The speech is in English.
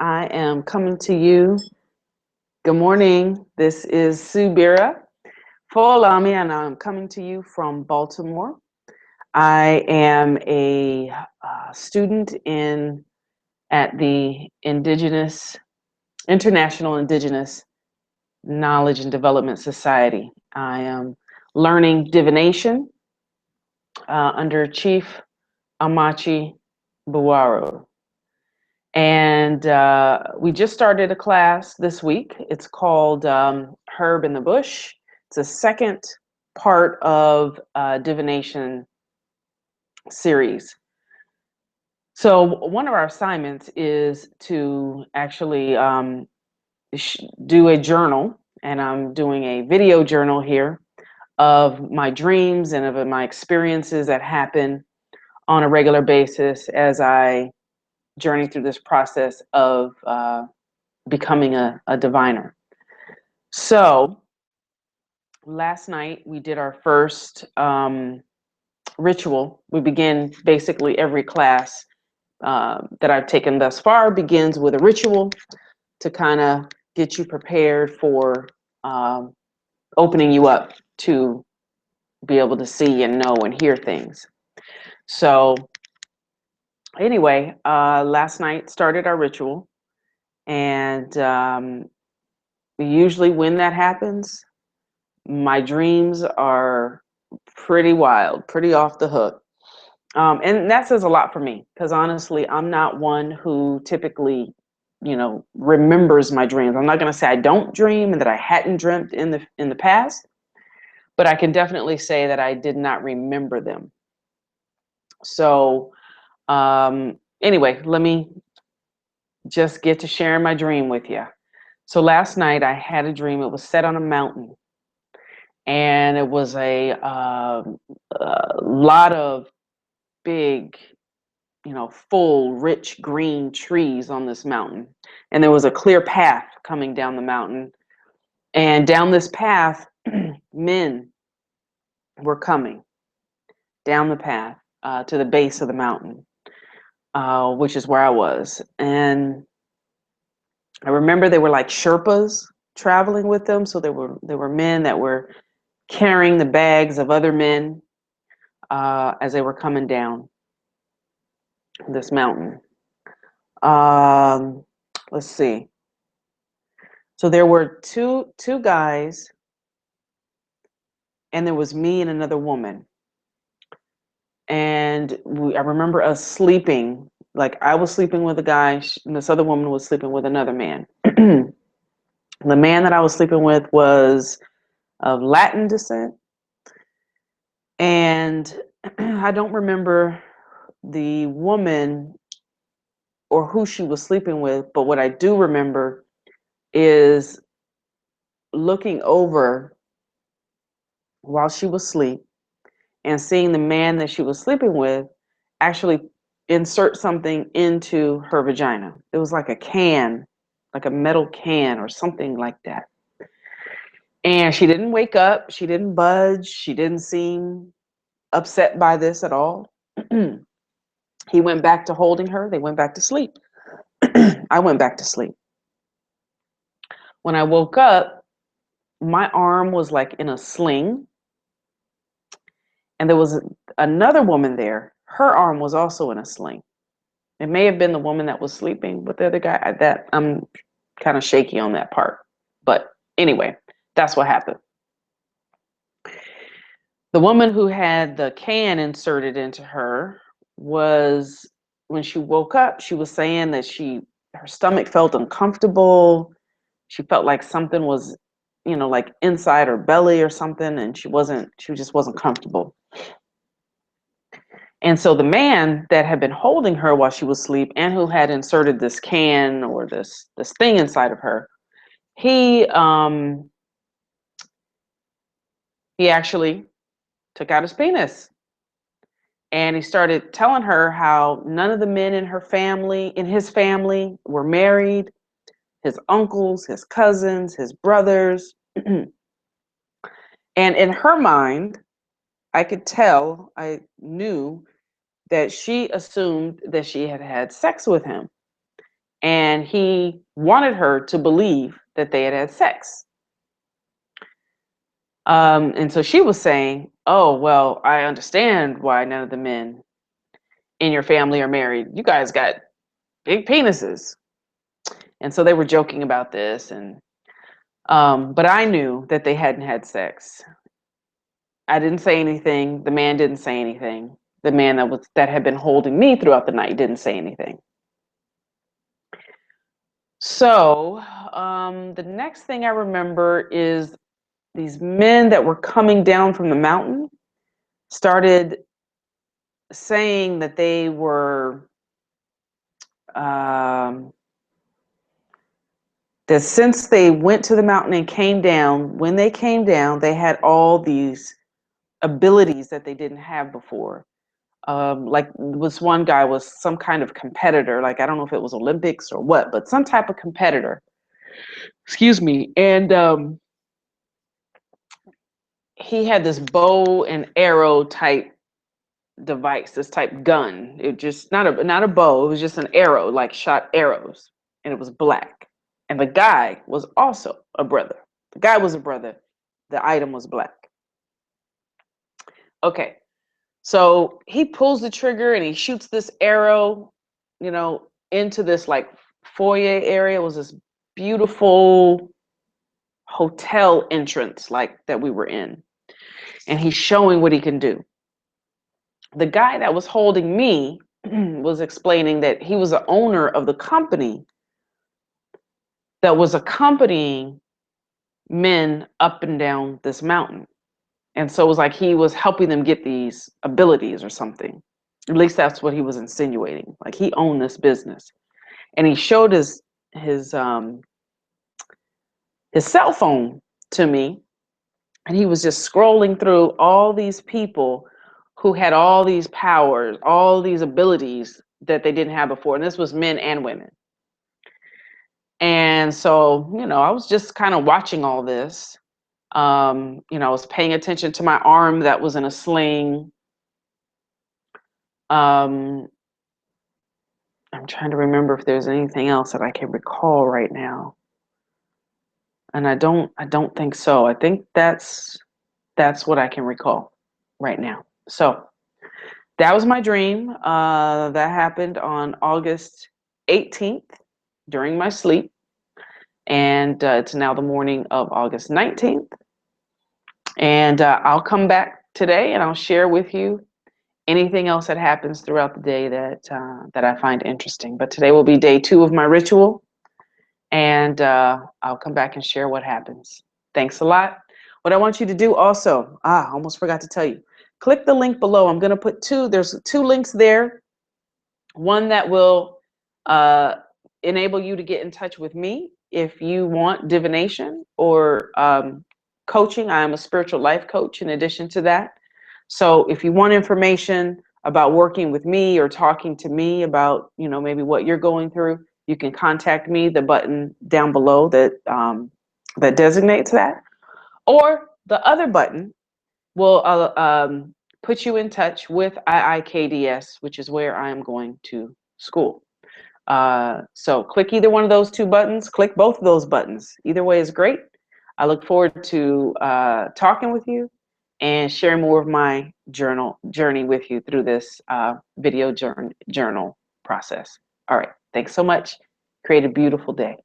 I am coming to you. Good morning. This is Subira Folami, and I'm coming to you from Baltimore. I am a student in at the International Indigenous Knowledge and Development Society. I am learning divination under Chief Amachi Buwaro. And we just started a class this week. It's called Herb in the Bush. It's a second part of divination series. So one of our assignments is to actually do a journal, and I'm doing a video journal here of my dreams and of my experiences that happen on a regular basis as I journey through this process of becoming a diviner. So last night we did our first ritual. We begin basically every class that I've taken thus far begins with a ritual to kind of get you prepared for opening you up to be able to see and know and hear things. So anyway, last night started our ritual, and usually when that happens, my dreams are pretty wild, pretty off the hook. And that says a lot for me because honestly, I'm not one who typically, remembers my dreams. I'm not going to say I don't dream and that I hadn't dreamt in the past, but I can definitely say that I did not remember them. So, anyway, let me just get to sharing my dream with you. So last night I had a dream. It was set on a mountain, and it was a lot of big, full, rich green trees on this mountain. And there was a clear path coming down the mountain. And down this path, men were coming down the path to the base of the mountain, which is where I was. And I remember they were like Sherpas traveling with them. So there were men that were carrying the bags of other men as they were coming down this mountain. Um, let's see. So there were two guys, and there was me and another woman. And I remember us sleeping. Like I was sleeping with a guy, and this other woman was sleeping with another man. The man that I was sleeping with was of Latin descent, and I don't remember the woman or who she was sleeping with, but what I do remember is looking over while she was asleep and seeing the man that she was sleeping with actually insert something into her vagina. It was like a can, like a metal can or something like that. And she didn't wake up, she didn't budge, she didn't seem upset by this at all. He went back to holding her, they went back to sleep. I went back to sleep. When I woke up, my arm was like in a sling, and there was another woman there. Her arm was also in a sling. It may have been the woman that was sleeping with the other guy. That I'm kind of shaky on that part. But anyway, that's what happened. The woman who had the can inserted into her was, when she woke up, she was saying that her stomach felt uncomfortable. She felt like something was, like inside her belly or something, and she just wasn't comfortable. And so the man that had been holding her while she was asleep and who had inserted this can or this thing inside of her, he actually took out his penis, and he started telling her how none of the men in his family were married, his uncles, his cousins, his brothers. And in her mind, I knew that she assumed that she had had sex with him. and he wanted her to believe that they had had sex. And so she was saying, "Oh, well, I understand why none of the men in your family are married. You guys got big penises." And so they were joking about this, and but I knew that they hadn't had sex. I didn't say anything. The man didn't say anything. The man that had been holding me throughout the night didn't say anything. So the next thing I remember is these men that were coming down from the mountain started saying that they were um, that since they went to the mountain and came down, when they came down, they had all these abilities that they didn't have before. Like this one guy was some kind of competitor, like I don't know if it was Olympics or what, but some type of competitor. Excuse me. And he had this bow and arrow type device, this type gun. It just not a bow, it was just an arrow, like shot arrows, and it was black. And the guy was also a brother. The guy was a brother. The item was black. Okay. So he pulls the trigger and he shoots this arrow, into this like foyer area. It was this beautiful hotel entrance like that we were in. And he's showing what he can do. The guy that was holding me was explaining that he was the owner of the company that was accompanying men up and down this mountain. And so it was like he was helping them get these abilities or something. At least that's what he was insinuating. Like he owned this business. And he showed his cell phone to me, and he was just scrolling through all these people who had all these powers, all these abilities that they didn't have before. And this was men and women. And so, I was just kind of watching all this. I was paying attention to my arm that was in a sling. Um, I'm trying to remember if there's anything else that I can recall right now. And I don't think so. I think that's what I can recall right now. So that was my dream. That happened on August 18th during my sleep. And it's now the morning of August 19th. And I'll come back today and I'll share with you anything else that happens throughout the day that I find interesting. But today will be day 2 of my ritual. And I'll come back and share what happens. Thanks a lot. What I want you to do also, I almost forgot to tell you, click the link below. I'm going to put there's 2 links there. One that will enable you to get in touch with me if you want divination or coaching. I am a spiritual life coach in addition to that. So if you want information about working with me or talking to me about, maybe what you're going through, you can contact me, the button down below that designates that. Or the other button will put you in touch with IIKDS, which is where I am going to school. So click either one of those 2 buttons, click both of those buttons. Either way is great. I look forward to talking with you and sharing more of my journey with you through this video journal process. All right. Thanks so much. Create a beautiful day.